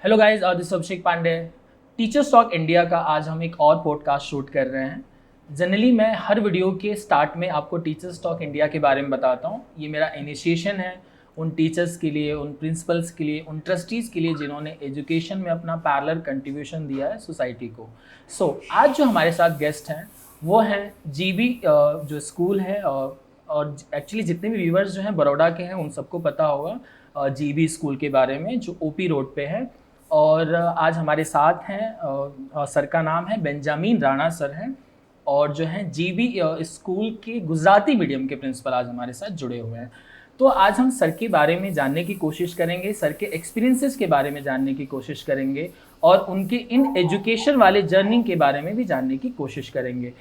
Hello guys, this Abhishek Pandey. Teachers talk India का आज हम एक और पॉडकास्ट शूट कर रहे हैं। जनरली मैं हर वीडियो के स्टार्ट में आपको टीचर्स टॉक इंडिया के बारे में बताता हूँ। ये मेरा इनिशिएशन है उन टीचर्स के लिए, उन प्रिंसिपल्स के लिए, उन ट्रस्टीज़ के लिए जिन्होंने एजुकेशन में अपना पैरेलल कंट्रीब्यूशन दिया है सोसाइटी को। आज जो हमारे साथ गेस्ट हैं वो हैं जीबी जो स्कूल है, और एक्चुअली जितने भी व्यूवर्स जो हैं बड़ौदा के हैं उन सबको पता होगा जीबी स्कूल के बारे में, जो ओपी रोड पे है। और आज हमारे साथ हैं सर का नाम है बेंजामिन राणा सर हैं, और जो हैं जीबी स्कूल के गुजराती मीडियम के प्रिंसिपल आज हमारे साथ जुड़े हुए हैं। तो आज हम सर के बारे में जानने की कोशिश करेंगे, सर के एक्सपीरियंसेस के बारे में जानने की कोशिश करेंगे, और उनके इन एजुकेशन वाले जर्नी के बारे में भी जानने की कोशिश करेंगे।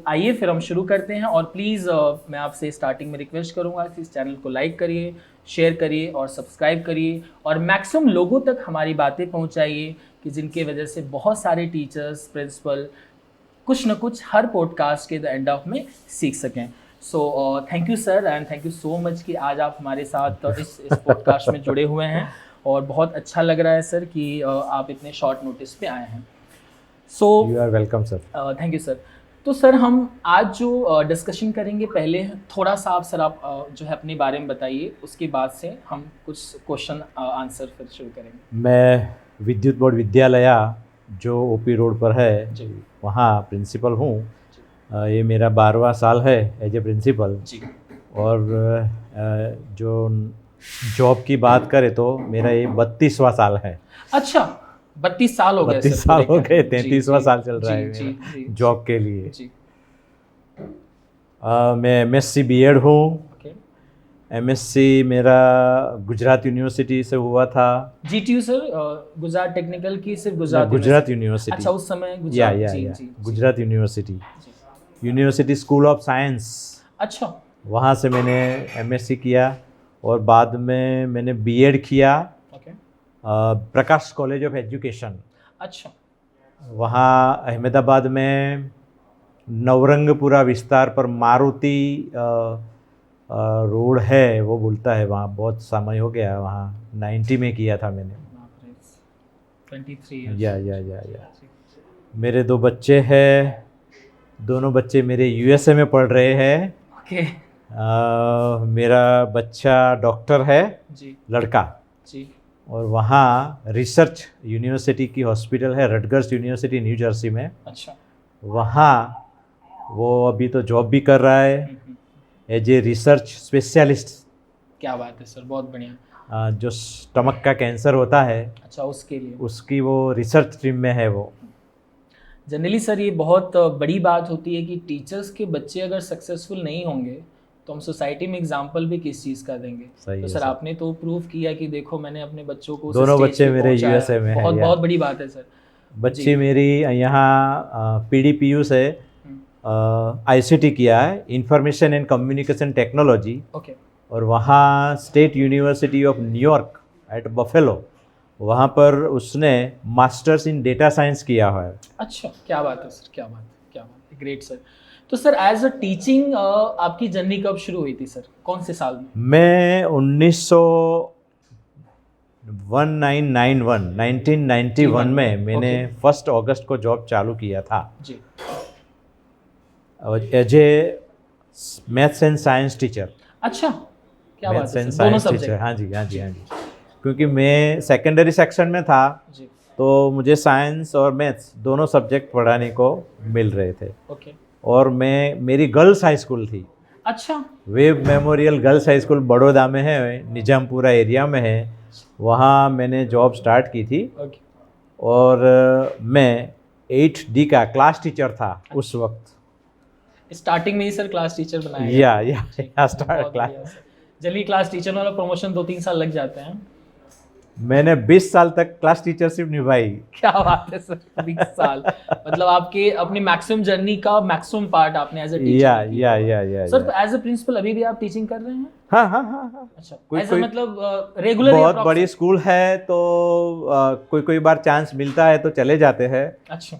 आइए फिर हम शुरू करते हैं। और प्लीज़ मैं आपसे स्टार्टिंग में रिक्वेस्ट करूंगा कि इस चैनल को लाइक करिए, शेयर करिए और सब्सक्राइब करिए, और मैक्सिमम लोगों तक हमारी बातें पहुंचाइए कि जिनके वजह से बहुत सारे टीचर्स, प्रिंसिपल कुछ न कुछ हर पॉडकास्ट के द एंड ऑफ में सीख सकें। Thank you sir, and thank you so much कि आज आप हमारे साथ इस पॉडकास्ट में जुड़े हुए हैं, और बहुत अच्छा लग रहा है सर कि आप इतने शॉर्ट नोटिस पे आए हैं। You are welcome sir. Thank you sir. तो सर हम आज जो डिस्कशन करेंगे, पहले थोड़ा सा आप सर जो है अपने बारे में बताइए, उसके बाद से हम कुछ क्वेश्चन आंसर फिर शुरू करेंगे। मैं विद्युत बोर्ड विद्यालय जो ओपी रोड पर है जी, वहाँ प्रिंसिपल हूँ। ये मेरा 12वां साल है एज ए प्रिंसिपल। जी, और जो जॉब की बात करें तो मेरा ये 32वां साल है। अच्छा, 32 साल हो गए? 32 साल हो गए, 33वां जी, साल चल रहा है जी, मेरा जी, जॉब के लिए। जी, मैं एमएससी बीएड हूँ। ओके। एमएससी मेरा गुजरात यूनिवर्सिटी से हुआ था। जीटीयू सर, गुजरात टेक्निकल की सिर्फ गुजरात गुजरात यूनिवर्सिटी। अच्छा, उस समय गुजरात। जी, जी, गुजरात यूनिवर्सिटी, जी। यूनिवर्सिटी स्कूल ऑफ साइंस, अच्छा, वहाँ से मैंने एमएससी किया, और बाद में मैंने बीएड किया okay. Prakash college of education. अच्छा, वहाँ अहमदाबाद में नवरंगपुरा विस्तार पर मारुति रोड है, वो बोलता है, वहाँ बहुत समय हो गया, वहाँ 90 में किया था मैंने। 23 या मेरे 2 बच्चे हैं, दोनों बच्चे मेरे यूएसए में पढ़ रहे हैं। ओके। मेरा बच्चा डॉक्टर है, जी, लड़का, जी, और वहाँ रिसर्च यूनिवर्सिटी की हॉस्पिटल है, रटगर्स यूनिवर्सिटी न्यू जर्सी में। अच्छा, वहाँ वो अभी तो जॉब भी कर रहा है एज ए रिसर्च स्पेशलिस्ट। क्या बात है सर, बहुत बढ़िया। जो स्टमक का कैंसर होता है, अच्छा, उसके लिए उसकी वो रिसर्च टीम में है वो। जनरली सर ये बहुत बड़ी बात होती है कि टीचर्स के बच्चे अगर सक्सेसफुल नहीं होंगे तो हम सोसाइटी में एग्जाम्पल भी किस चीज़ का देंगे। तो सर आपने तो प्रूव किया कि देखो मैंने अपने बच्चों को दोनों बच्चे मेरे यूएसए में हैं। बहुत बड़ी बात है सर। बच्ची मेरी यहाँ पीडीपीयू से आईसीटी किया है, information and communication technology. Okay. और वहाँ state university of New York at Buffalo, वहाँ पर उसने मास्टर्स इन डेटा साइंस किया हुआ है। अच्छा, क्या बात है सर, क्या बात है, क्या बात है, ग्रेट सर। तो सर एज अ टीचिंग आपकी जर्नी कब शुरू हुई थी सर, कौन से साल में? मैं 1991 में मैंने 1 अगस्त को जॉब चालू किया था जी, as a maths and science teacher. अच्छा, क्या बात है सर, दोनों साइंस टीचर। सब्जेक्ट? हाँ जी। क्योंकि मैं सेकेंडरी सेक्शन में था जी, तो मुझे साइंस और मैथ्स दोनों सब्जेक्ट पढ़ाने को मिल रहे थे। ओके। और मेरी गर्ल्स हाई स्कूल थी। अच्छा, web memorial girls high school Baroda में है, निजामपुरा एरिया में है, वहाँ मैंने जॉब स्टार्ट की थी। ओके। और मैं 8D का क्लास टीचर था उस वक्त। स्टार्टिंग में ही सर क्लास टीचर बनाया? या स्टार्ट क्लास। जल्दी क्लास टीचर वाला प्रमोशन 2-3 साल लग जाते हैं। मैंने 20 साल तक क्लास टीचरशिप निभाई। क्या बात है सर, 20 साल मतलब आपके अपनी मैक्सिमम जर्नी का मैक्सिमम पार्ट आपने एज अ टीचर किया। या सर तो एज अ प्रिंसिपल अभी भी आप टीचिंग कर रहे हैं? हाँ। अच्छा, कोई मतलब रेगुलर? बहुत बड़ी स्कूल है तो कोई बार चांस मिलता है तो चले जाते हैं। अच्छा,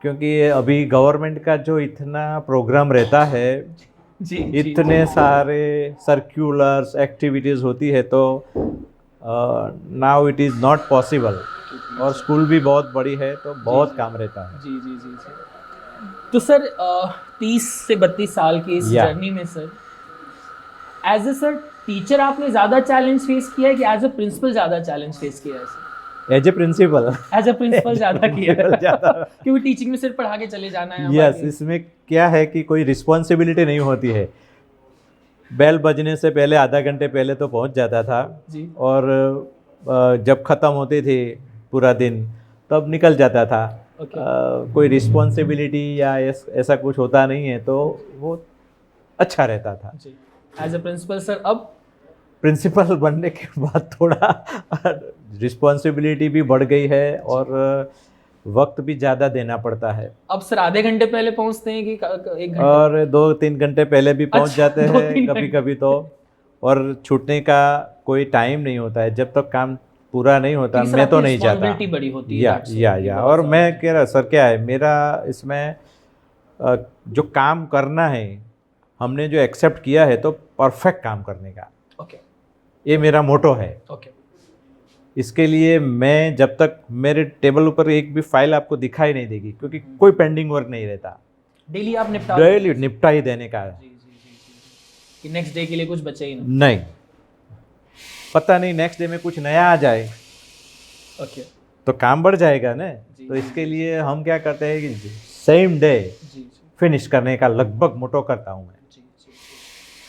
क्योंकि अभी गवर्नमेंट का जो इतना प्रोग्राम रहता है, जी, इतने सारे सर्क्यूलर्स एक्टिविटीज़ होती है, तो now it is not possible और स्कूल भी बहुत बड़ी है तो बहुत काम रहता है। जी जी जी जी। तो सर 30 से 32 साल की इस या। जर्नी में sir as a sir teacher आपने ज़्यादा चैलेंज फेस किया है कि एज ए प्रिंसिपल ज़्यादा चैलेंज फेस किया है sir? As a principal as a principal ज़्यादा किया है ज़्यादा। क्योंकि टीचिंग में सिर्फ पढ़ा के चले जाना है यस, हमारे। इसमें क्या है कि कोई रिस्पॉन्सिबिलिटी नहीं होती है। बेल बजने से पहले आधा घंटे पहले तो पहुंच जाता था जी। और जब ख़त्म होती थी पूरा दिन तब निकल जाता था। ओके। कोई रिस्पॉन्सिबिलिटी या ऐसा कुछ होता नहीं है तो वो अच्छा रहता था। जी। एज ए प्रिंसिपल सर अब प्रिंसिपल बनने के बाद थोड़ा रिस्पॉन्सिबिलिटी भी बढ़ गई है और वक्त भी ज़्यादा देना पड़ता है। अब सर आधे घंटे पहले पहुंचते हैं कि 1 घंटे? और 2-3 घंटे पहले भी पहुंच अच्छा, जाते 2-3 हैं कभी कभी तो। और छूटने का कोई टाइम नहीं होता है जब तक काम पूरा नहीं होता क्योंकि सर मैं तो आपकी नहीं जाता। responsibility बड़ी होती है, या that's या it, या बहुत और ज़्यादा। मैं कह रहा सर क्या है मेरा इसमें जो काम करना है हमने जो एक्सेप्ट किया है तो परफेक्ट काम करने का, ओके ये मेरा मोटो है। ओके। इसके लिए मैं जब तक मेरे टेबल ऊपर एक भी फाइल आपको दिखाई नहीं देगी क्योंकि कोई पेंडिंग वर्क नहीं रहता, डेली आप निपटा डेली निपटा ही देने का है। जी जी जी जी कि नेक्स्ट डे के लिए कुछ बचे ही ना। नहीं, पता नहीं नेक्स्ट डे में कुछ नया आ जाए ओके तो काम बढ़ जाएगा ना। जी। तो इसके लिए हम क्या करते हैं कि सेम डे जी जी फिनिश करने का लगभग मोटो करता हूँ मैं जी जी।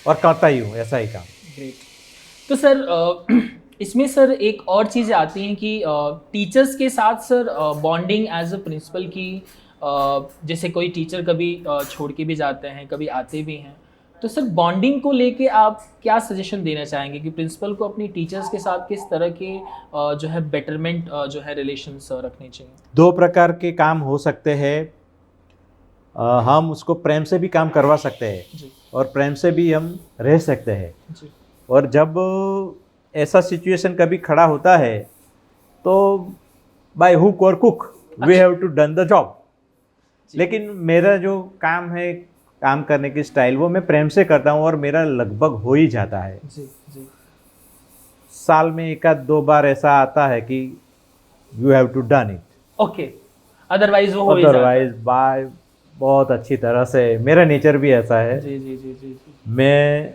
और करता ही हूँ ऐसा ही काम। ग्रेट। तो सर इसमें सर एक और चीज़ आती हैं कि टीचर्स के साथ sir bonding as a principal की जैसे कोई टीचर कभी छोड़ के भी जाते हैं, कभी आते भी हैं, तो सर बॉन्डिंग को लेके आप क्या सजेशन देना चाहेंगे कि प्रिंसिपल को अपनी टीचर्स के साथ किस तरह के जो है बेटरमेंट जो है रिलेशंस रखने चाहिए? 2 प्रकार के काम हो सकते हैं। हम उसको प्रेम से भी काम करवा सकते हैं जी और प्रेम से भी हम रह सकते हैं। जी और जब ऐसा सिचुएशन कभी खड़ा होता है तो बाय हुक और कुक we have to done the job. लेकिन मेरा जो काम है, काम करने की स्टाइल वो मैं प्रेम से करता हूँ और मेरा लगभग हो ही जाता है। जी जी। साल में 1-2 बार ऐसा आता है कि you have to done it, okay, otherwise वो हो ही जाता है। अदरवाइज बाय बहुत अच्छी तरह से। मेरा नेचर भी ऐसा है, जी जी जी जी जी। मैं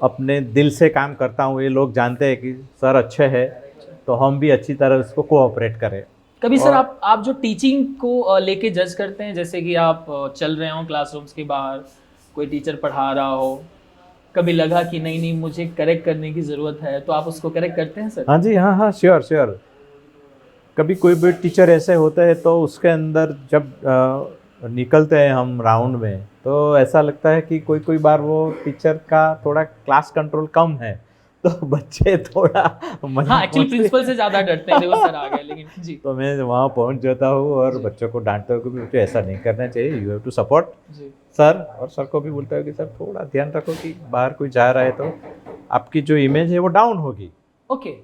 अपने दिल से काम करता हूँ। ये लोग जानते हैं कि सर अच्छे हैं तो हम भी अच्छी तरह उसको कोऑपरेट करें। कभी सर आप जो टीचिंग को लेके जज करते हैं, जैसे कि आप चल रहे हो क्लासरूम्स के बाहर, कोई टीचर पढ़ा रहा हो, कभी लगा कि नहीं नहीं मुझे करेक्ट करने की ज़रूरत है, तो आप उसको करेक्ट करते हैं सर? हाँ जी, हाँ हाँ, श्योर श्योर। कभी कोई भी टीचर ऐसे होते हैं तो उसके अंदर जब निकलते हैं हम राउंड में तो ऐसा लगता है कि कोई कोई बार वो टीचर का थोड़ा क्लास कंट्रोल कम है तो बच्चे थोड़ा हाँ, एक्चुअली प्रिंसिपल से ज़्यादा डरते हैं, देखो सर आ गए, लेकिन जी तो मैं वहाँ पहुँच जाता हूँ और बच्चों को डांटता हूँ कि बच्चों ऐसा नहीं करना चाहिए, you have to support ji sir. और सर को भी बोलता हूँ कि सर थोड़ा ध्यान रखो कि बाहर कोई जा रहा है तो आपकी जो इमेज है वो डाउन होगी। ओके।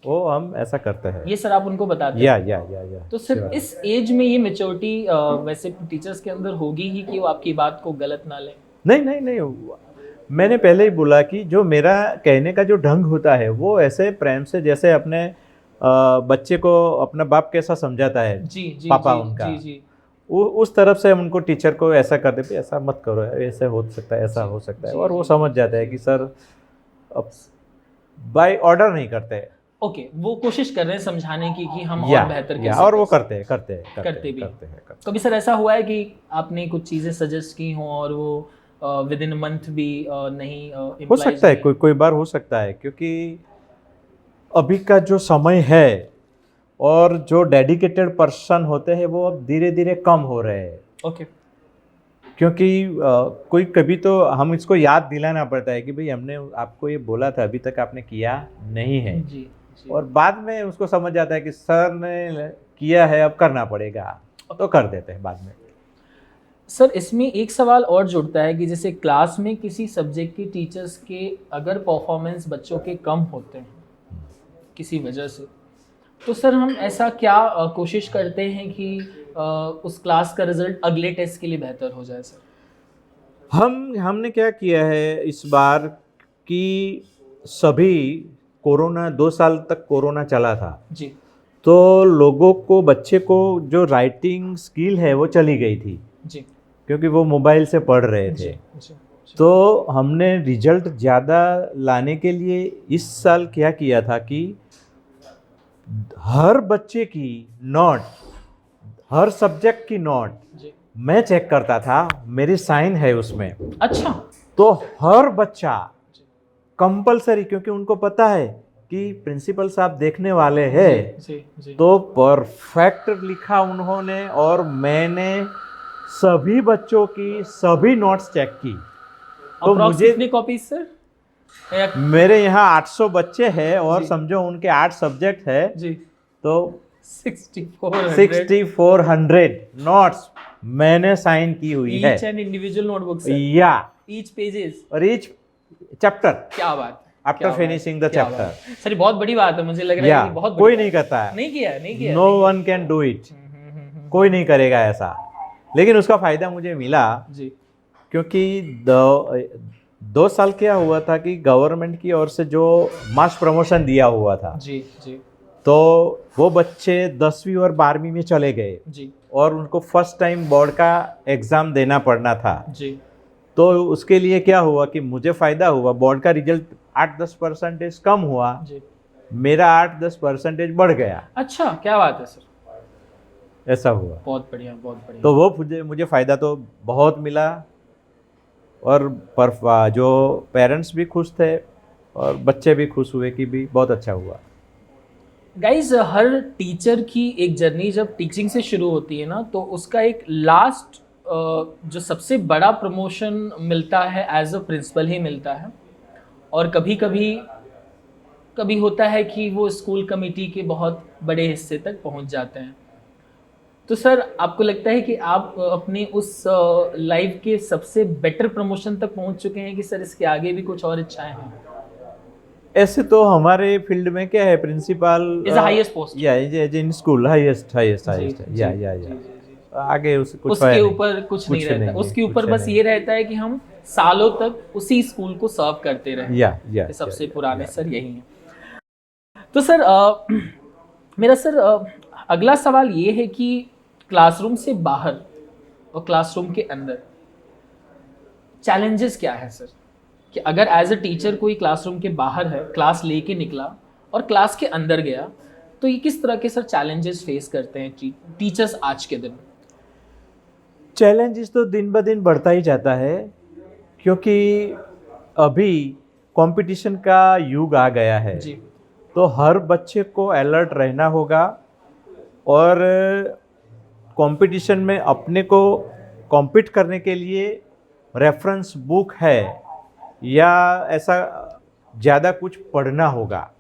वो हम ऐसा करते हैं। ये सर आप उनको बताते हैं? या तो सर sure. इस एज में ये मेच्योरिटी वैसे टीचर्स के अंदर होगी ही कि वो आपकी बात को गलत ना लें? नहीं नहीं नहीं, मैंने पहले ही बोला कि जो मेरा कहने का जो ढंग होता है वो ऐसे प्रेम से, जैसे अपने बच्चे को अपना बाप कैसा समझाता है जी जी पापा जी, उनका, जी जी उस तरफ से हम उनको टीचर को ऐसा कर देते, ऐसा मत करो, ऐसे हो सकता है, ऐसा हो सकता है। और वो समझ जाता है कि सर बाय ऑर्डर नहीं करते। ओके, वो कोशिश कर रहे हैं समझाने की कि हम या, और बेहतर या, कैसे और वो कर करते भी। हैं। कभी सर ऐसा हुआ है कि आपने कुछ चीज़ें सजेस्ट की हों और वो विद इन मंथ भी नहीं हो imply सकता है, हुई? कोई बार हो सकता है, क्योंकि अभी का जो समय है और जो डेडिकेटेड पर्सन होते हैं वो अब धीरे धीरे कम हो रहे हैं। ओके क्योंकि कोई कभी तो हम इसको याद दिलाना पड़ता है कि भाई हमने आपको ये बोला था, अभी तक आपने किया नहीं है। जी जी। और बाद में उसको समझ जाता है कि सर ने किया है, अब करना पड़ेगा, तो कर देते हैं बाद में। सर इसमें एक सवाल और जुड़ता है कि जैसे क्लास में किसी सब्जेक्ट के टीचर्स के अगर परफॉर्मेंस बच्चों के कम होते हैं किसी वजह से, तो सर हम ऐसा क्या कोशिश करते हैं कि उस क्लास का रिजल्ट अगले टेस्ट के लिए बेहतर हो जाए सर? हमने क्या किया है इस बार कि सभी कोरोना 2 साल तक कोरोना चला था, जी तो लोगों को, बच्चे को जो राइटिंग स्किल है वो चली गई थी जी क्योंकि वो मोबाइल से पढ़ रहे जी थे। जी तो हमने रिजल्ट ज़्यादा लाने के लिए इस साल क्या किया था कि हर बच्चे की नोट, हर सब्जेक्ट की नोट जी। मैं चेक करता था, मेरी साइन है उसमें। अच्छा। तो हर बच्चा कंपलसरी, क्योंकि उनको पता है कि प्रिंसिपल साहब देखने वाले हैं, जी जी। तो परफेक्ट लिखा उन्होंने। और मैंने सभी बच्चों की सभी नोट्स चेक की। तो अप्रॉक्स मुझे, कितनी कॉपीज सर? मेरे यहाँ 800 बच्चे हैं और जी। समझो उनके 8 सब्जेक्ट है, जी। तो 6400 6400 नोट्स मैंने साइन की हुई है। Each and individual notebook sir, या ईच पेजेस। और ईच चैप्टर क्या बात है, after finishing the chapter. Sir ये बहुत बड़ी बात है, मुझे लग रहा या है कि बहुत कोई बड़ी नहीं करता है, नहीं किया, नहीं किया, no one can do it, कोई नहीं करेगा ऐसा। लेकिन उसका फायदा मुझे मिला जी क्योंकि 2 साल क्या हुआ था कि गवर्नमेंट की ओर से जो मास प्रमोशन दिया हुआ था, जी जी तो वो बच्चे 10वीं और 12वीं में चले गए जी और उनको फर्स्ट टाइम बोर्ड का एग्ज़ाम देना पड़ना था। जी। तो उसके लिए क्या हुआ कि मुझे फ़ायदा हुआ, बोर्ड का रिजल्ट 8-10% कम हुआ, जी। मेरा 8-10% बढ़ गया। अच्छा, क्या बात है सर, ऐसा हुआ। बहुत बढ़िया, बहुत बढ़िया। तो वो मुझे फ़ायदा तो बहुत मिला और जो पेरेंट्स भी खुश थे और बच्चे भी खुश हुए कि भी बहुत अच्छा हुआ। गाइज हर टीचर की एक जर्नी जब टीचिंग से शुरू होती है ना, तो उसका एक लास्ट जो सबसे बड़ा प्रमोशन मिलता है एज अ प्रिंसिपल ही मिलता है। और कभी कभी कभी होता है कि वो स्कूल कमेटी के बहुत बड़े हिस्से तक पहुंच जाते हैं। तो सर आपको लगता है कि आप अपने उस लाइफ के सबसे बेटर प्रमोशन तक पहुंच चुके हैं कि सर इसके आगे भी कुछ और इच्छाएं हैं? ऐसे तो हमारे फील्ड में क्या है, principal is the highest post. या इन स्कूल हाईएस्ट या आगे कुछ उसके ऊपर कुछ नहीं रहता, उसके ऊपर बस ये रहता है कि हम सालों तक उसी स्कूल को सर्व करते रहे। या सबसे पुराने सर यही हैं। तो सर मेरा सर अगला सवाल ये है कि क्लासरूम से बाहर और क्लासरूम के अंदर चैलेंजेस क्या है सर? कि अगर एज अ टीचर कोई क्लासरूम के बाहर है, क्लास लेके निकला और क्लास के अंदर गया, तो ये किस तरह के सर चैलेंजेस फेस करते हैं टीचर्स आज के दिन? चैलेंजेस तो दिन ब दिन बढ़ता ही जाता है क्योंकि अभी कंपटीशन का युग आ गया है जी तो हर बच्चे को अलर्ट रहना होगा और कंपटीशन में अपने को कॉम्पीट करने के लिए रेफरेंस बुक है या ऐसा ज़्यादा कुछ पढ़ना होगा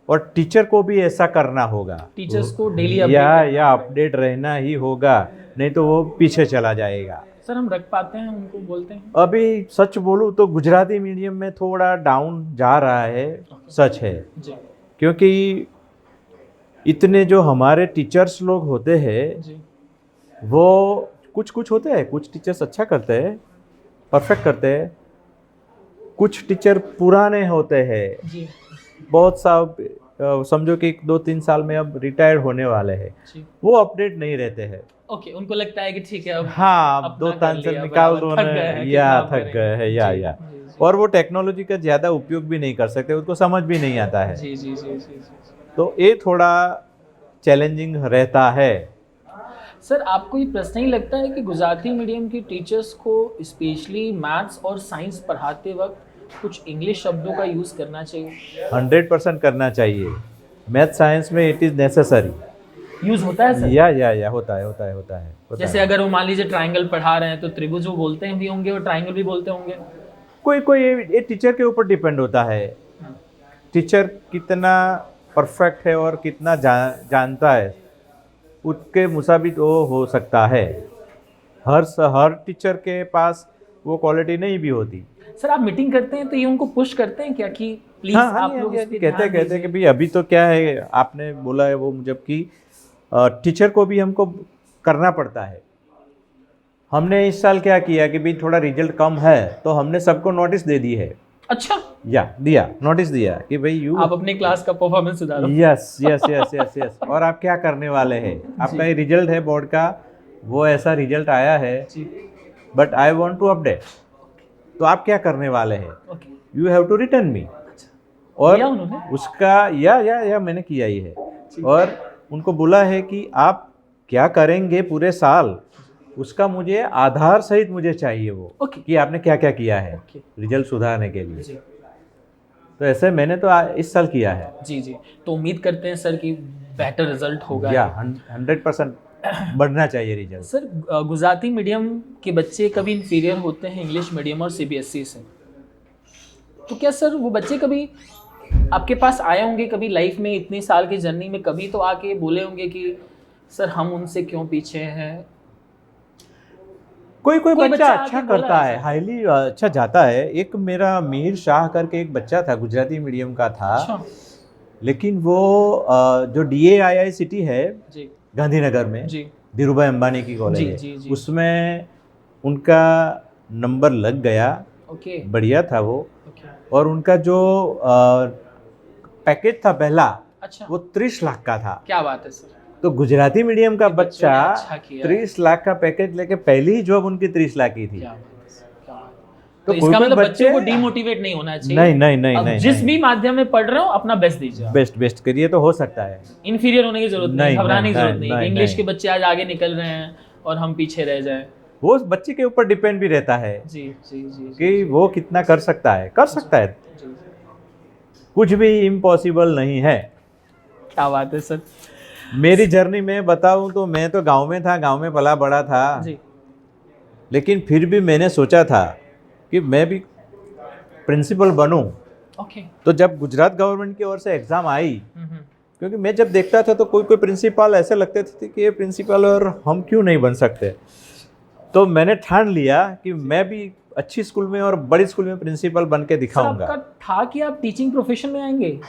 और टीचर को भी ऐसा करना होगा। टीचर्स को डेली या अपडेट रहना ही होगा, नहीं तो वो पीछे चला जाएगा। सर हम रख पाते हैं उनको, बोलते हैं? अभी सच बोलूँ तो गुजराती मीडियम में थोड़ा डाउन जा रहा है, सच है जी क्योंकि इतने जो हमारे टीचर्स लोग होते हैं जी वो कुछ होते हैं, कुछ टीचर्स अच्छा करते हैं, परफेक्ट करते हैं, कुछ टीचर पुराने होते हैं, जी बहुत सा समझो कि 2-3 साल में अब रिटायर होने वाले हैं, जी। वो अपडेट नहीं रहते हैं। ओके, उनको लगता है कि ठीक है अब हाँ, अपना 2 कर तान से लिया, निकाल बराबर, दो थक ना, गए हैं, या कितना थक गए हैं करेंगे? या जी, जी, और वो टेक्नोलॉजी का ज़्यादा उपयोग भी नहीं कर सकते, उनको समझ भी नहीं आता है। जी जी जी जी जी। तो ये थोड़ा चैलेंजिंग रहता है। सर आपको ये पर्सनली लगता है कि गुजराती मीडियम के टीचर्स को स्पेशली मैथ्स और साइंस पढ़ाते वक्त कुछ इंग्लिश शब्दों का यूज़ करना चाहिए? 100% करना चाहिए। मैथ साइंस में इट इज़ नेसेसरी। यूज़ होता है सर? या होता है। जैसे अगर वो मान लीजिए ट्राइंगल पढ़ा रहे हैं तो त्रिभुज वो बोलते हैं भी होंगे और ट्राइंगल भी बोलते होंगे। कोई ये टीचर के ऊपर डिपेंड होता है, टीचर कितना परफेक्ट है और कितना जानता है, उसके मुताबिक वो हो सकता है। हर टीचर के पास वो क्वालिटी नहीं भी होती। सर आप मीटिंग करते हैं तो ये उनको पुश करते हैं क्या कि प्लीज आप लोग इस पे कहते ध्यान हैं कि भाई अभी तो क्या है, आपने बोला है वो, जबकि टीचर को भी हमको करना पड़ता है। हमने इस साल क्या किया कि भाई थोड़ा रिजल्ट कम है तो हमने सबको नोटिस दे दी है। अच्छा दिया नोटिस दिया कि भाई यू आप अपनी क्लास का परफॉर्मेंस सुधारो। Yes yes yes yes yes और आप क्या करने वाले हैं, आपका ये रिजल्ट है बोर्ड का, वो ऐसा रिजल्ट आया है, जी but I want to update, तो आप क्या करने वाले हैं, okay. You have to return me. किया और उन्होंने? उसका या मैंने किया ही है, और उनको बोला है कि आप क्या करेंगे पूरे साल, उसका मुझे आधार सहित मुझे चाहिए वो, ओके। कि आपने क्या क्या किया है ओके। रिजल्ट सुधारने के लिए। जी तो ऐसे मैंने तो इस साल किया है। जी तो उम्मीद करते हैं सर कि बेटर रिजल्ट होगा। या 100% बढ़ना चाहिए रिजल्ट। सर गुजराती मीडियम के बच्चे कभी इन्फीरियर होते हैं इंग्लिश मीडियम और सीबीएसई से, तो क्या सर वो बच्चे कभी आपके पास आए होंगे कभी लाइफ में, इतने साल की जर्नी में कभी तो आके बोले होंगे कि सर हम उनसे क्यों पीछे हैं? कोई बच्चा बच्चा अच्छा आके बोला करता है है, सर? हाईली अच्छा जाता है। एक मेरा मीर शाह करके एक बच्चा था, गुजराती मीडियम का था, अच्छा लेकिन वो जो DAII सिटी है जी गांधीनगर में, जी धीरू भाई अंबानी की जी कॉलेज जी है, जी उसमें उनका नंबर लग गया, ओके बढ़िया था वो। ओके और उनका जो पैकेज था पहला, अच्छा वो 30 लाख का था। क्या बात है सर। तो गुजराती मीडियम का ये बच्चों ने बच्चा अच्छा किया है। 30 लाख का पैकेज लेके पहली ही जॉब उनकी 30 लाख की थी। क्या बात है सर, क्या बात है। तो तो इसका कोई मतलब बच्चों बच्चे को डिमोटिवेट नहीं होना चाहिए। नहीं नहीं नहीं अब नहीं जिस नहीं। भी माध्यम में पढ़ रहे हो अपना बेस्ट दीजिए आप। बेस्ट करिए तो हो सकता है। इन्फीरियर होने की जरूरत नहीं, नहीं, घबराने की नहीं, जरूरत नहीं नहीं, कि इंग्लिश नहीं। के बच्चे आज आगे निकल रहे हैं और हम पीछे रह जाएं। वो बच्चे के ऊपर डिपेंड भी रहता है जी जी जी कि वो कितना कर सकता है, जी। कुछ भी इम्पॉसिबल नहीं है। क्या बात है सर। मेरी जर्नी में बताऊं तो मैं तो गांव में था, गांव में पला बड़ा था, जी लेकिन फिर भी मैंने सोचा था कि मैं भी प्रिंसिपल बनूं। ओके तो जब गुजरात गवर्नमेंट की ओर से एग्ज़ाम आई, हम्म। क्योंकि मैं जब देखता था तो कोई प्रिंसिपल ऐसे लगते थे कि ये प्रिंसिपल और हम क्यों नहीं बन सकते, तो मैंने ठान लिया कि मैं भी अच्छी स्कूल में और बड़ी स्कूल में प्रिंसिपल बन के सर दिखाऊंगा। आपका था कि आप टीचिंग प्रोफेशन में आएंगे?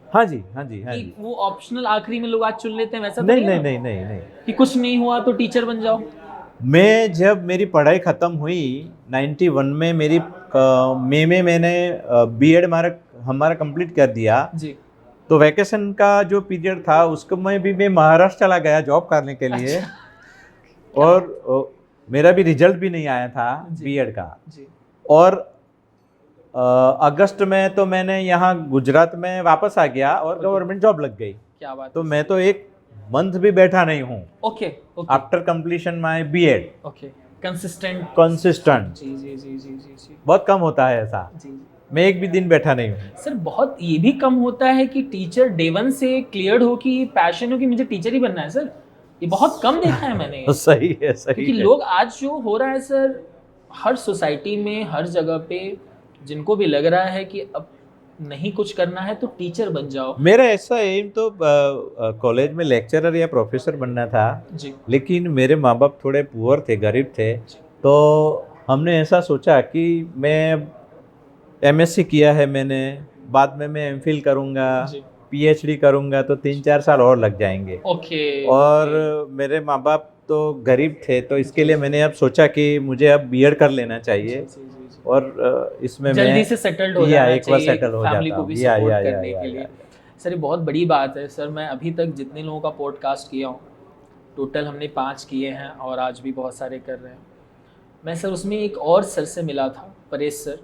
हाँ जी हाँ जी हाँ कि जी। वो ऑप्शनल आखिरी में लोग आज चुन लेते हैं वैसा तो नहीं है नहीं ना? नहीं नहीं नहीं। कि कुछ नहीं हुआ तो टीचर बन जाओ। मैं जब मेरी पढ़ाई ख़त्म हुई 91 में, मेरी मई में मैंने बीएड हमारा कंप्लीट कर दिया। जी तो वैकेशन का जो पीरियड था उसको मैं महाराष्ट्र चला गया जॉब करने के लिए। अच्छा। और मेरा भी रिजल्ट भी नहीं आया था जी। बीएड का। जी और अगस्त में तो मैंने यहाँ गुजरात में वापस आ गया और ओके। गवर्नमेंट जॉब लग गई। क्या बात तो है। मैं तो एक मंथ भी बैठा नहीं हूँ okay okay after completion my BEd. Okay consistent. Consistent जी जी जी जी जी जी बहुत कम होता है ऐसा, जी मैं एक भी दिन बैठा नहीं हूँ। सर बहुत ये भी कम होता है कि टीचर डे वन से क्लियर्ड हो कि पैशन हो कि मुझे टीचर ही बनना है सर, ये बहुत कम देखा है मैंने। सही है सही क्योंकि है। लोग आज जो हो रहा है सर हर सोसाइटी में हर जगह पे जिनको भी लग रहा है कि अब नहीं कुछ करना है तो टीचर बन जाओ। मेरा ऐसा एम तो कॉलेज में लेक्चरर या प्रोफेसर बनना था, जी लेकिन मेरे माँ बाप थोड़े पुअर थे, गरीब थे, तो हमने ऐसा सोचा कि मैं एमएससी किया है मैंने, बाद में मैं एमफिल करूँगा, जी पीएचडी करूँगा, तो 3-4 साल और लग जाएंगे। ओके और मेरे माँ बाप तो गरीब थे, तो इसके लिए मैंने अब सोचा कि मुझे अब बीएड कर लेना चाहिए। और इसमें जल्दी मैं से सेटल्ड हो जाना एक बार चाहिए, सेटल हो फैमिली जाता को हूँ। भी सपोर्ट करने के लिए। सर ये बहुत बड़ी बात है सर, मैं अभी तक जितने लोगों का पॉडकास्ट किया हूँ टोटल हमने 5 किए हैं और आज भी बहुत सारे कर रहे हैं। मैं सर उसमें एक और सर से मिला था, परेश सर,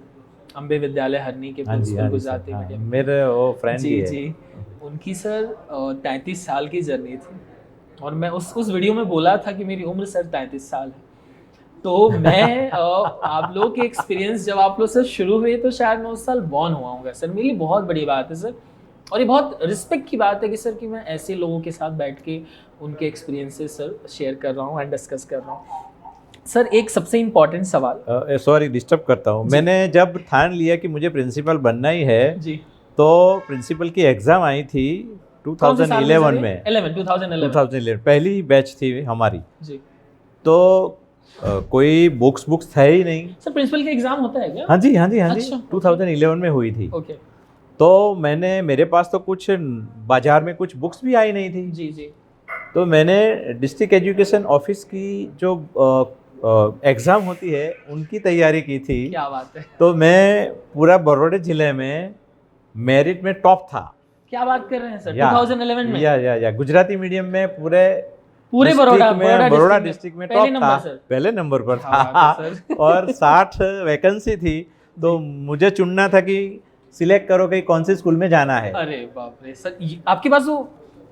अम्बे विद्यालय हरनी के प्रिंसिपल गुजराती मीडियम। मेरे वो फ्रेंड जी जी उनकी सर 33 साल की जर्नी थी और मैं उस वीडियो में बोला था कि मेरी उम्र सर 33 साल है। तो मैं आप लोग के एक्सपीरियंस जब आप लोग सर शुरू हुए तो शायद मैं उस साल बॉर्न हुआ हूँ सर, मेरे लिए बहुत बड़ी बात है सर। और ये बहुत रिस्पेक्ट की बात है कि सर कि मैं ऐसे लोगों के साथ बैठ के उनके एक्सपीरियंसेस सर शेयर कर रहा हूँ एंड डिस्कस कर रहा हूँ। सर एक सबसे इम्पोर्टेंट सवाल, सॉरी डिस्टर्ब करता हूँ, मैंने जब ठान लिया कि मुझे प्रिंसिपल बनना ही है जी तो प्रिंसिपल की एग्ज़ाम आई थी 2011 में। 2011 पहली बैच थी हमारी जी। तो कोई बुक्स थे ही नहीं सर प्रिंसिपल का एग्जाम होता है क्या? हाँ जी हाँ जी हाँ जी अच्छा, 2011 में हुई थी। ओके तो मेरे पास तो कुछ बाजार में कुछ बुक्स भी आई नहीं थी। जी जी तो मैंने डिस्ट्रिक्ट एजुकेशन ऑफिस की जो एग्ज़ाम होती है उनकी तैयारी की थी। क्या बात है, तो मैं पूरा बरोड़ा जिले में मेरिट में टॉप था। क्या बात कर रहे हैं सर, या 2011 में? या गुजराती मीडियम में पूरे पूरे बरोड़ा डिस्ट्रिक्ट में पहले टॉप नंबर था, सर। पहले नंबर पर क्या बात था। है सर। और 60 वैकेंसी थी, तो मुझे चुनना था कि सिलेक्ट करो कि कौन से स्कूल में जाना है। अरे बाप रे सर, आपके पास वो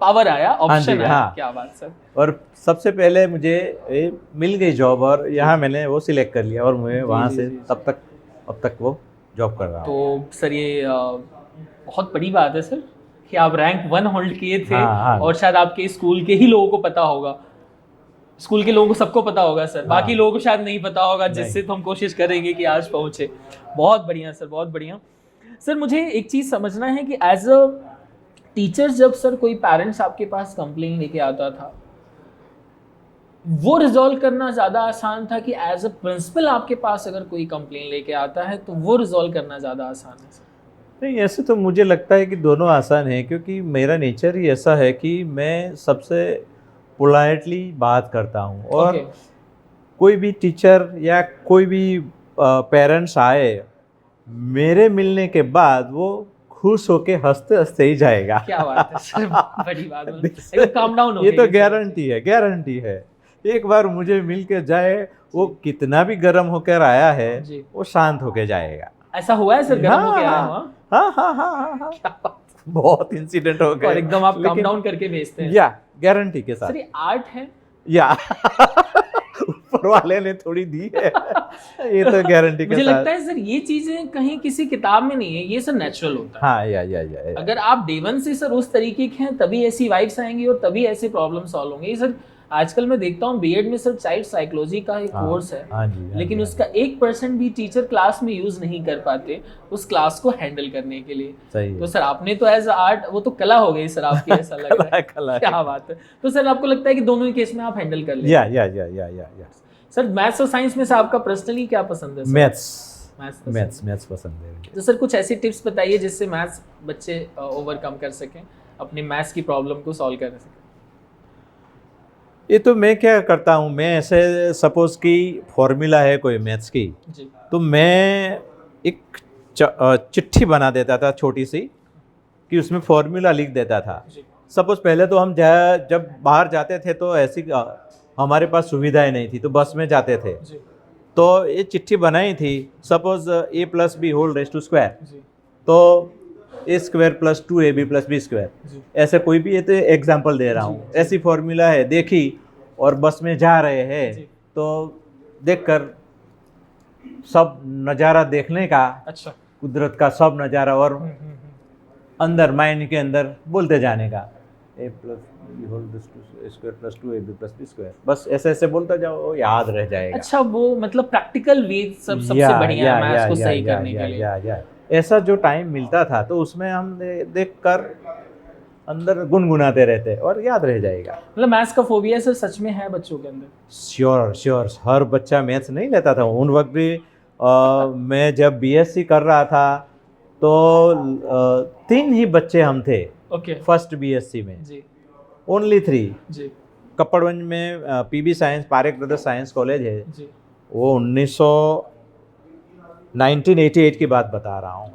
पावर आया, ऑप्शन आया। हाँ। क्या बात सर। और सबसे पहले मुझे मिल गई जॉब, और यहाँ मैंने वो सिलेक्ट कर लिया, और मैं वहाँ से अब तक वो जॉब कर रहा हूँ। तो सर ये बहुत बड़ी बात है सर कि आप रैंक 1 होल्ड किए थे। हाँ। और शायद आपके स्कूल के ही लोगों को पता होगा, स्कूल के लोगों को सबको पता होगा सर, बाकी लोगों को शायद नहीं पता होगा, जिससे तो हम कोशिश करेंगे कि आज पहुंचे। बहुत बढ़िया सर, बहुत बढ़िया सर। मुझे एक चीज़ समझना है कि एज अ टीचर जब सर कोई पेरेंट्स आपके पास कंप्लेन लेके आता था, वो रिजॉल्व करना ज़्यादा आसान था कि एज अ प्रिंसिपल आपके पास अगर कोई कंप्लेन लेके आता है तो वो रिजॉल्व करना ज़्यादा आसान है सर? नहीं, ऐसे तो मुझे लगता है कि दोनों आसान है, क्योंकि मेरा नेचर ही ऐसा है कि मैं सबसे पोलाइटली बात करता हूँ। और कोई भी टीचर या कोई भी पेरेंट्स आए, मेरे मिलने के बाद वो खुश होके हंसते हंसते ही जाएगा। क्या बात है सर, बड़ी बात है। एकदम काम डाउन हो ये गया तो गारंटी है। एक बार मुझे मिल के जाए, वो कितना भी गर्म होकर आया है वो शांत होके जाएगा। ऐसा हुआ है सर, गर्म होके आया हुआ? हाँ। क्या बात, बहुत इंसिडेंट हो गए। और एकदम आप काम डाउन करके भेजते हैं? या गारंटी के साथ। सर ये आर्ट है या ऊपर वाले ने थोड़ी दी है। ये तो गारंटी के साथ। मुझे लगता है सर ये चीजें कहीं किसी किताब में नहीं है, ये सर नेचुरल होता है। हाँ, या। अगर आप डे वन से सर उस तरीके के हैं, तभी ऐसी वाइब्स आएंगी और तभी ऐसे प्रॉब्लम सॉल्व होंगे। ये सर आजकल मैं देखता हूँ बीएड में सर चाइल्ड साइकोलॉजी का एक कोर्स है, लेकिन उसका 1% भी टीचर क्लास में यूज नहीं कर पाते उस क्लास को हैंडल करने के लिए। सही तो सर आपने तो एज आर्ट, वो तो कला हो गई सर आपकी, ऐसा लग रहा है। कला। क्या बात है। तो सर आपको लगता है कि दोनों ही केस में आप हैंडल कर लेते हैं? या। सर मैथ्स और साइंस में से आपका पर्सनली क्या पसंद है? मैथ्स पसंद है। तो सर कुछ ऐसी टिप्स बताइए जिससे मैथ्स बच्चे ओवरकम कर सकें, अपने मैथ्स की प्रॉब्लम को सॉल्व कर सकें। ये तो मैं क्या करता हूँ, मैं ऐसे सपोज कि फॉर्मूला है कोई मैथ्स की जी। तो मैं एक चिट्ठी बना देता था छोटी सी, कि उसमें फॉर्मूला लिख देता था। सपोज पहले तो हम जब बाहर जाते थे तो ऐसी हमारे पास सुविधाएं नहीं थी, तो बस में जाते थे जी। तो ये चिट्ठी बनाई थी, suppose a + b whole raise to square, तो a² + 2ab + b², ऐसे कोई भी, ये तो एग्जाम्पल दे रहा हूँ। ऐसी फॉर्मूला है, देखी और बस में जा रहे हैं तो देखकर सब नज़ारा देखने का, अच्छा, कुदरत का सब नज़ारा, और अंदर माइंड के अंदर बोलते जाने का, a + b whole raise to square + 2ab + b², बस ऐसे बोलता जाओ, याद रह जाएगा। अच्छा, वो मतलब प्रैक्टिकल वे सबसे बढ़िया है मैथ्स को सही करने के लिए। ऐसा जो टाइम मिलता था तो उसमें हम देखकर अंदर गुनगुनाते रहते और याद रह जाएगा। मतलब मैथ्स का फोबिया सर सच में है बच्चों के अंदर? श्योर। हर बच्चा मैथ्स नहीं लेता था उन वक्त भी। मैं जब बीएससी कर रहा था तो 3 ही बच्चे हम थे फर्स्ट बीएससी में, जी। ओनली 3 जी। कपड़गंज में PB science, Parekh brothers science college है जी। वो 1988 की बात बता रहा हूँ।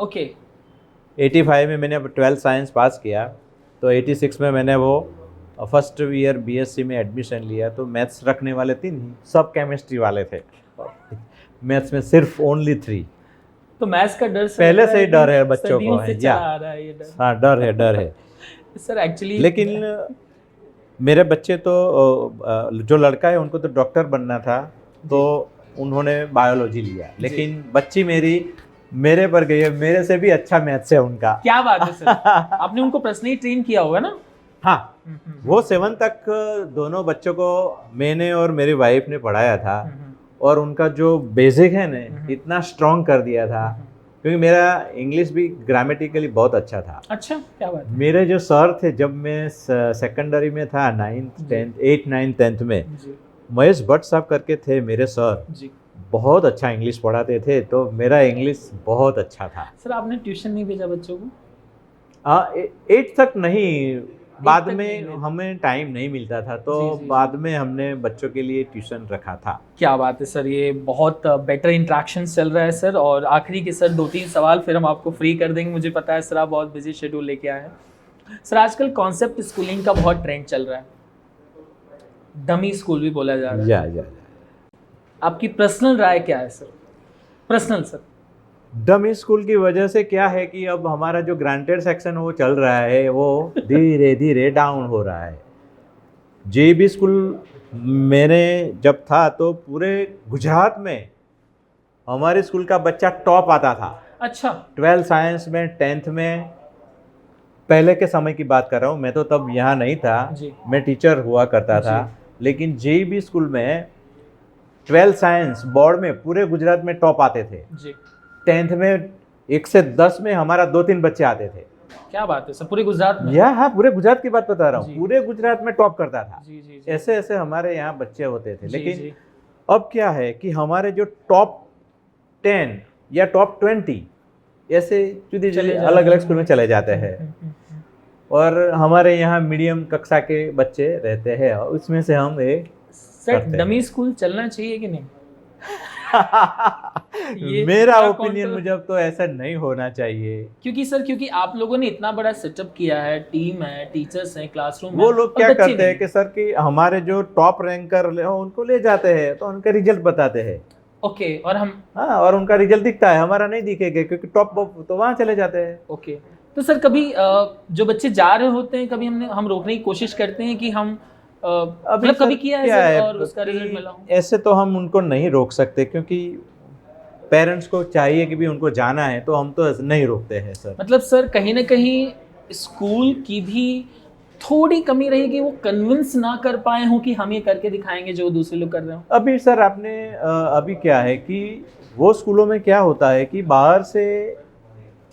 85 में मैंने 12th साइंस पास किया, तो 86 में मैंने वो फर्स्ट ईयर बीएससी में एडमिशन लिया। तो मैथ्स रखने वाले 3 ही, सब केमिस्ट्री वाले थे, मैथ्स में सिर्फ ओनली 3। तो मैथ्स का डर पहले से ही डर है बच्चों को, हाँ डर है सर एक्चुअली। लेकिन मेरे बच्चे तो जो लड़का है उनको तो डॉक्टर बनना था, तो उन्होंने बायोलॉजी लिया, लेकिन बच्ची मेरे पर गई है, मेरे से भी अच्छा मैथ्स है उनका। क्या बात है सर। आपने उनको पर्सनली ट्रेन किया होगा ना? हाँ, वो 7 तक दोनों बच्चों को मैंने और मेरी वाइफ ने पढ़ाया था, और उनका जो बेसिक है ना इतना स्ट्रॉन्ग कर दिया था, क्योंकि मेरा इंग्लिश भी ग्रामेटिकली बहुत अच्छा था। अच्छा, क्या बात है। मेरे जो सर थे जब मैं सेकेंडरी में था, 9th 10th 8th 9th 10th में, महेश भट्ट साहब करके थे मेरे सर, बहुत अच्छा इंग्लिश पढ़ाते थे, तो मेरा इंग्लिश बहुत अच्छा था। सर आपने ट्यूशन नहीं भेजा बच्चों को? 8th तक नहीं, बाद तक नहीं में मिला। हमें टाइम नहीं मिलता था, तो जी, जी, बाद में हमने बच्चों के लिए ट्यूशन रखा था। क्या बात है सर, ये बहुत बेटर इंट्रैक्शन चल रहा है सर। और आखिरी के सर 2-3 सवाल फिर हम आपको फ्री कर देंगे, मुझे पता है सर आप बहुत बिजी शेड्यूल लेके आए हैं। सर आजकल कॉन्सेप्ट स्कूलिंग का बहुत ट्रेंड चल रहा है, डमी स्कूल भी बोला जा रहा है। या आपकी पर्सनल राय क्या है sir? Personal sir. Dummy school की वजह से क्या है कि अब हमारा जो ग्रांटेड सेक्शन वो चल रहा है, वो धीरे धीरे डाउन हो रहा है। जेबी स्कूल मैंने जब था तो पूरे गुजरात में हमारे स्कूल का बच्चा टॉप आता था। अच्छा। 12 साइंस में, 10th में, पहले के समय की बात कर रहा हूँ, मैं तो तब यहाँ नहीं था, जी। मैं टीचर हुआ करता था। लेकिन जेबी स्कूल में 12 साइंस बोर्ड में पूरे गुजरात में टॉप आते थे। जी। 10th में 1 से 10 में हमारा 2-3 बच्चे आते थे। क्या बात है सर, पूरे गुजरात में? हाँ, पूरे गुजरात की बात बता रहा हूँ, जी। पूरे गुजरात में टॉप करता था। जी जी जी। ऐसे ऐसे हमारे यहाँ बच्चे होते थे। जी, लेकिन जी। अब क्या है कि हमारे जो टॉप 10 या टॉप 20 ऐसे जुदी चले जा अलग रहे अलग हैं। स्कूल में चले जाते हैं। और हमारे यहाँ मीडियम कक्षा के बच्चे रहते हैं, और उसमें से हम एक सर करते हैं। डमी स्कूल चलना चाहिए कि नहीं? ये मेरा क्या ओपिनियन counter- मुझे तो ऐसा नहीं होना चाहिए। क्योंकि आप लोगों ने इतना बड़ा सेटअप किया है, टीम है, टीचर्स हैं, क्लासरूम वो है, लोग और क्या बच्चे करते हैं नहीं। कि सर कि हमारे जो टॉप रैंकर उनको ले जाते हैं, तो उनका रिजल्ट बताते हैं। ओके, और हम हाँ, और उनका रिजल्ट दिखता है, हमारा नहीं दिखेगा, क्योंकि टॉप तो वहाँ चले जाते हैं। ओके। तो सर कभी जो बच्चे जा रहे होते हैं, कभी हम रोकने की कोशिश करते हैं कि हम अभी मतलब सर कभी किया है क्या सर है और उसका कि रिजल्ट मिला हो? ऐसे तो हम उनको नहीं रोक सकते, क्योंकि पेरेंट्स को चाहिए कि भी उनको जाना है, तो हम तो ऐसे नहीं रोकते हैं सर। मतलब सर कहीं ना कहीं स्कूल की भी थोड़ी कमी रहेगी, वो कन्विंस ना कर पाए हों कि हम ये करके दिखाएंगे जो दूसरे लोग कर रहे हो। अभी सर आपने अभी क्या है कि वो स्कूलों में क्या होता है कि बाहर से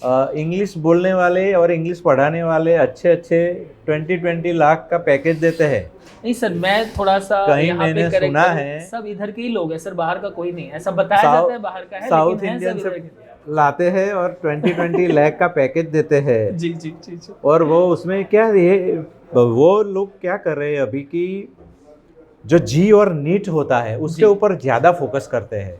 इंग्लिश बोलने वाले और इंग्लिश पढ़ाने वाले अच्छे अच्छे 20-20 लाख का पैकेज देते हैं। नहीं सर, मैं थोड़ा सा कहीं यहाँ पे मैंने करेक्ट सुना करूं, है, सब इधर के ही लोग हैं सर, बाहर का कोई नहीं, ऐसा बताया जाता है बाहर का है, साउथ लेकिन है इंडियन सब से इधर के। लाते हैं और 20-20 लाख का पैकेज देते हैं। जी जी जी जी। और वो उसमें क्या ये वो लोग क्या कर रहे हैं अभी कि जो जी और नीट होता है उसके जी। ऊपर ज़्यादा फोकस करते हैं।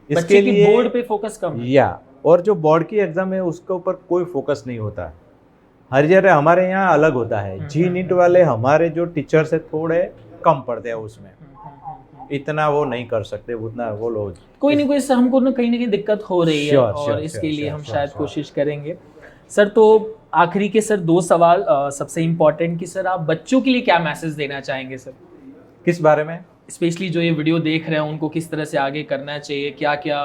बच्चे की बोर्ड पे फोकस कम है। या और जो बोर्ड की एग्जाम है उसके ऊपर कोई फोकस नहीं होता। हर जगह हमारे यहाँ अलग होता है। जी नीट वाले हमारे जो टीचर्स है थोड़े कम पढ़ते हैं उसमें, इतना वो नहीं कर सकते उतना वो लोग। कोई नहीं, कोई सर हमको ना कहीं दिक्कत हो रही है, Sure, और sure, इसके sure, लिए sure, हम sure, शायद sure. कोशिश करेंगे। सर तो आखिरी के सर 2 सवाल, सबसे इम्पोर्टेंट कि सर आप बच्चों के लिए क्या मैसेज देना चाहेंगे सर? किस बारे में? स्पेशली जो ये वीडियो देख रहे हैं उनको किस तरह से आगे करना चाहिए, क्या क्या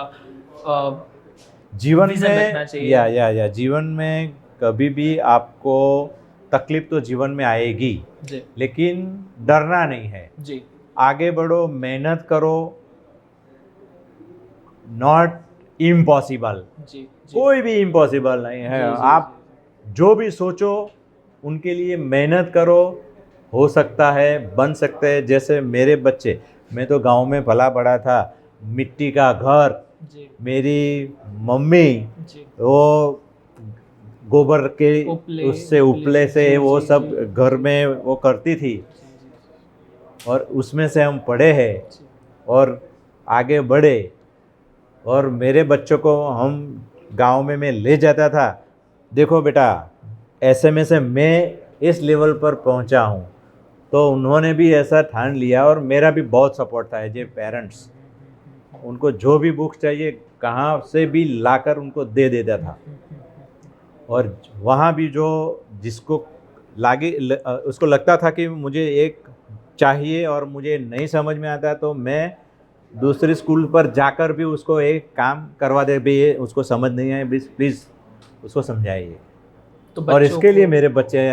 जीवन vision रखना में चाहिए? या जीवन में कभी भी आपको तकलीफ तो जीवन में आएगी, जी लेकिन डरना नहीं है। जी आगे बढ़ो, मेहनत करो, नॉट इम्पॉसिबल। जी जी कोई भी इम्पॉसिबल नहीं है। जी, जी, आप जो भी सोचो उनके लिए मेहनत करो, हो सकता है, बन सकते हैं। जैसे मेरे बच्चे, मैं तो गांव में पला बड़ा था, मिट्टी का घर, जी मेरी मम्मी जी। वो गोबर के उपले उससे उपले से जी, वो जी, सब जी। घर में वो करती थी, और उसमें से हम पढ़े हैं और आगे बढ़े। और मेरे बच्चों को हम गांव में मैं ले जाता था, देखो बेटा ऐसे में से मैं इस लेवल पर पहुंचा हूं। तो उन्होंने भी ऐसा ठान लिया, और मेरा भी बहुत सपोर्ट था एज ए पेरेंट्स। उनको जो भी बुक्स चाहिए कहाँ से भी लाकर उनको दे देता था। और वहाँ भी जो जिसको उसको लगता था कि मुझे एक चाहिए और मुझे नहीं समझ में आता, तो मैं दूसरे स्कूल पर जाकर भी उसको एक काम करवा दे, भी ये उसको समझ नहीं आए, प्लीज़ उसको समझाइए। तो और बच्चों इसके लिए को- मेरे बच्चे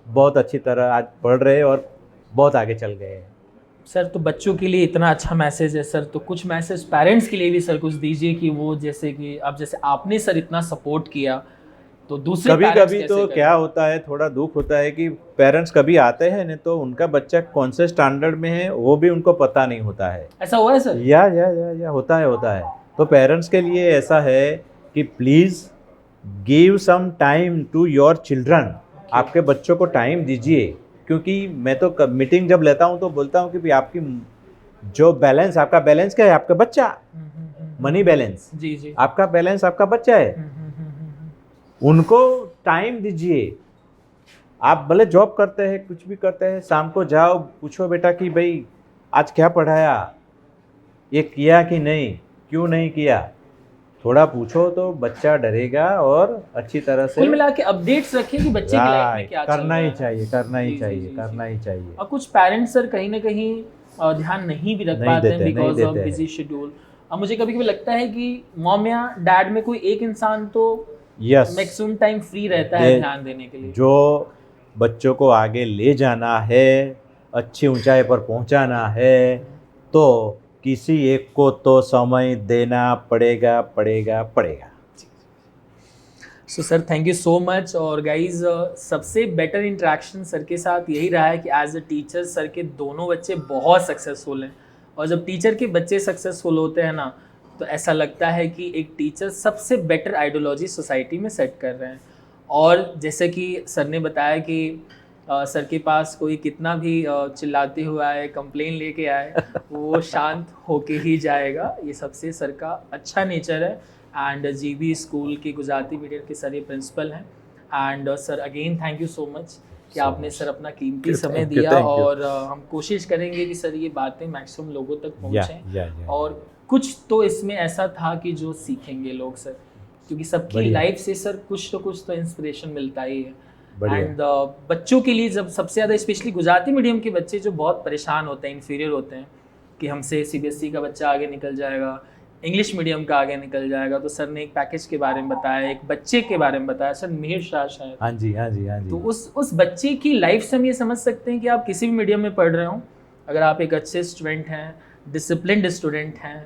बहुत अच्छी तरह आज पढ़ रहे हैं और बहुत आगे चल गए हैं। सर तो बच्चों के लिए इतना अच्छा मैसेज है सर, तो कुछ मैसेज पेरेंट्स के लिए भी सर कुछ दीजिए कि वो जैसे कि अब जैसे आपने सर इतना सपोर्ट किया, तो दूसरे कभी parents कभी कैसे तो करें? क्या होता है, थोड़ा दुख होता है कि पेरेंट्स कभी आते हैं नहीं तो उनका बच्चा कौन से स्टैंडर्ड में है वो भी उनको पता नहीं होता है। ऐसा हुआ है सर? या होता है। तो पेरेंट्स के लिए ऐसा है कि please give some time to your children. आपके बच्चों को टाइम दीजिए, क्योंकि मैं तो मीटिंग जब लेता हूँ तो बोलता हूँ कि भाई आपकी जो बैलेंस, आपका बैलेंस क्या है? आपका बच्चा, मनी बैलेंस, जी जी। आपका बैलेंस आपका बच्चा है। उनको टाइम दीजिए। आप भले जॉब करते हैं, कुछ भी करते हैं, शाम को जाओ, पूछो बेटा कि भाई आज क्या पढ़ाया, ये किया कि नहीं, क्यों नहीं किया, थोड़ा पूछो तो बच्चा डरेगा और अच्छी तरह से कुल मिला के अपडेट्स रखें कि बच्चे की लाइफ में क्या चल करना रहा ही है। चाहिए, करना ही जी, जी, चाहिए, जी, करना ही चाहिए। और कुछ पेरेंट्स सर कहीं ना कहीं ध्यान नहीं भी रख नहीं पाते हैं देते, नहीं बिकॉज ऑफ देते बिजी हैं। शेड्यूल। अब मुझे कभी कभी लगता है कि मॉम या डैड में कोई एक इंसान तो यस, मैक्सिमम टाइम फ्री रहता है ध्यान देने के लिए। जो बच्चों को आगे ले जाना है, अच्छी ऊंचाई पर पहुंचाना है, तो किसी एक को तो समय देना पड़ेगा, पड़ेगा, पड़ेगा। So sir thank you so much. और गाइज सबसे बेटर इंटरेक्शन सर के साथ यही रहा है कि एज अ टीचर सर के दोनों बच्चे बहुत सक्सेसफुल हैं। और जब टीचर के बच्चे सक्सेसफुल होते हैं ना, तो ऐसा लगता है कि एक टीचर सबसे बेटर आइडियोलॉजी सोसाइटी में सेट कर रहे हैं। और जैसे कि सर ने बताया कि सर के पास कोई कितना भी चिल्लाते हुए आए, कंप्लेन लेके आए, वो शांत होके ही जाएगा। ये सबसे सर का अच्छा नेचर है। एंड जीबी स्कूल के गुजराती मीडियम के सर ये प्रिंसिपल हैं। And sir again thank you so much कि आपने सर अपना कीमती समय दिया। और हम कोशिश करेंगे कि सर ये बातें मैक्सिमम लोगों तक पहुँचें। और कुछ तो इसमें ऐसा था कि जो सीखेंगे लोग सर, क्योंकि सबकी लाइफ से सर कुछ तो इंस्पिरेशन मिलता ही है। एंड बच्चों के लिए जब सबसे ज़्यादा स्पेशली गुजराती मीडियम के बच्चे जो बहुत परेशान होते हैं, इन्फीरियर होते हैं कि हमसे सीबीएसई का बच्चा आगे निकल जाएगा, इंग्लिश मीडियम का आगे निकल जाएगा, तो सर ने एक पैकेज के बारे में बताया, एक बच्चे के बारे में बताया, सर मिहिर शाह शायद। हाँ जी, हाँ जी, हाँ जी। तो उस बच्चे की लाइफ से हम ये समझ सकते हैं कि आप किसी भी मीडियम में पढ़ रहे हो, अगर आप एक अच्छे स्टूडेंट हैं, डिसिप्लिन्ड स्टूडेंट हैं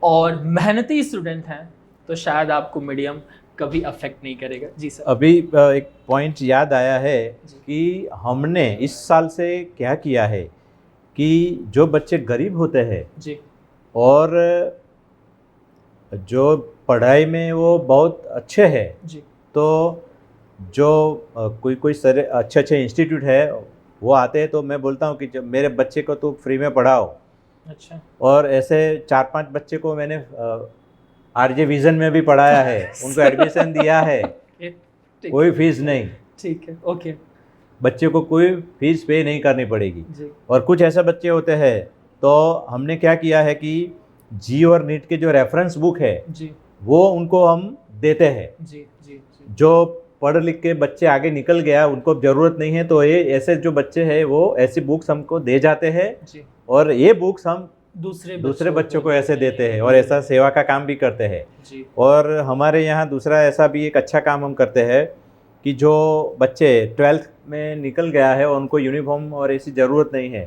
और मेहनती स्टूडेंट हैं, तो शायद आपको मीडियम कभी अफेक्ट नहीं करेगा। जी सर। अभी एक पॉइंट याद आया है कि हमने इस साल से क्या किया है कि जो बच्चे गरीब होते हैं जी, और जो पढ़ाई में वो बहुत अच्छे हैं जी, तो जो कोई सारे अच्छे इंस्टीट्यूट है वो आते हैं, तो मैं बोलता हूँ कि जब मेरे बच्चे को तो फ्री में पढ़ाओ। अच्छा। और ऐसे 4-5 बच्चे को मैंने आरजे विजन में भी पढ़ाया है, उनको एडमिशन दिया है, कोई फीस नहीं। ठीक है, ओके। बच्चे को कोई फीस पे नहीं करनी पड़ेगी। जी। और कुछ ऐसे बच्चे होते हैं, तो हमने क्या किया है कि जी और नीट के जो रेफरेंस बुक है जी, वो उनको हम देते हैं। जी जी जी। जो पढ़ लिख के बच्चे आगे निकल गया, उनको ज़रूरत नहीं है, तो ये ऐसे जो बच्चे हैं वो ऐसी बुक्स हमको दे जाते हैं जी। और ये बुक्स हम दूसरे बच्चों को ऐसे देते हैं और ऐसा सेवा का काम भी करते हैं। जी। और हमारे यहाँ दूसरा ऐसा भी एक अच्छा काम हम करते हैं कि जो बच्चे 12th में निकल गया है और उनको यूनिफॉर्म और ऐसी ज़रूरत नहीं है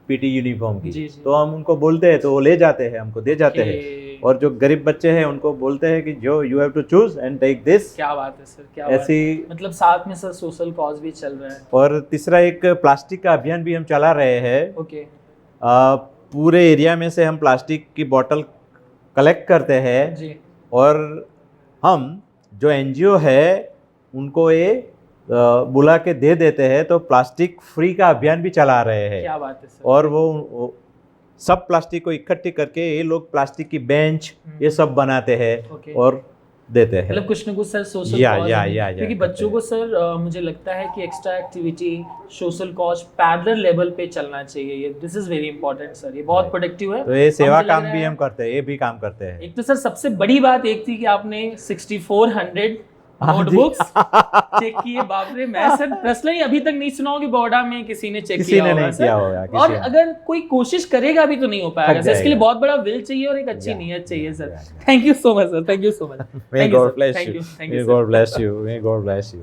पीटी यूनिफॉर्म की, जी, जी। तो हम उनको बोलते हैं तो वो ले जाते हैं, हमको दे जाते हैं। और जो गरीब बच्चे हैं उनको बोलते हैं कि जो you have to choose and take this. क्या बात है सर, क्या ऐसी बात है। मतलब साथ में सर सोशल कॉज भी चल रहा है। और तीसरा एक प्लास्टिक का अभियान भी हम चला रहे हैं। ओके। पूरे एरिया में से हम प्लास्टिक की बोतल कलेक्ट करते हैं जी। और हम जो एनजीओ है उनको ये बुला के दे देते हैं, तो प्लास्टिक फ्री का अभियान भी चला रहे हैं। क्या बात है सर। और वो सब प्लास्टिक को इकट्ठी करके ये लोग प्लास्टिक की बेंच ये सब बनाते हैं और देते हैं। मतलब कुछ न कुछ सर सोशल कॉज, क्योंकि बच्चों को सर मुझे लगता है कि extra activity, social cause parallel level पे चलना चाहिए। ये this is very important sir, ये बहुत प्रोडक्टिव है। तो ये सेवा काम भी हम करते हैं, ये भी काम करते हैं। एक तो सर सबसे बड़ी बात एक थी कि आपने 6400 नोटबुक्स चेक किए। बाप रे, मैं सर पर्सनली अभी तक नहीं सुना कि बॉर्डा में किसी ने चेक किया होगा। और अगर कोई कोशिश करेगा भी तो नहीं हो पाएगा सर, इसके लिए बहुत बड़ा विल चाहिए और एक अच्छी नीयत चाहिए sir. Thank you so much sir, thank you so much. May God bless you. May God bless you. May God bless you.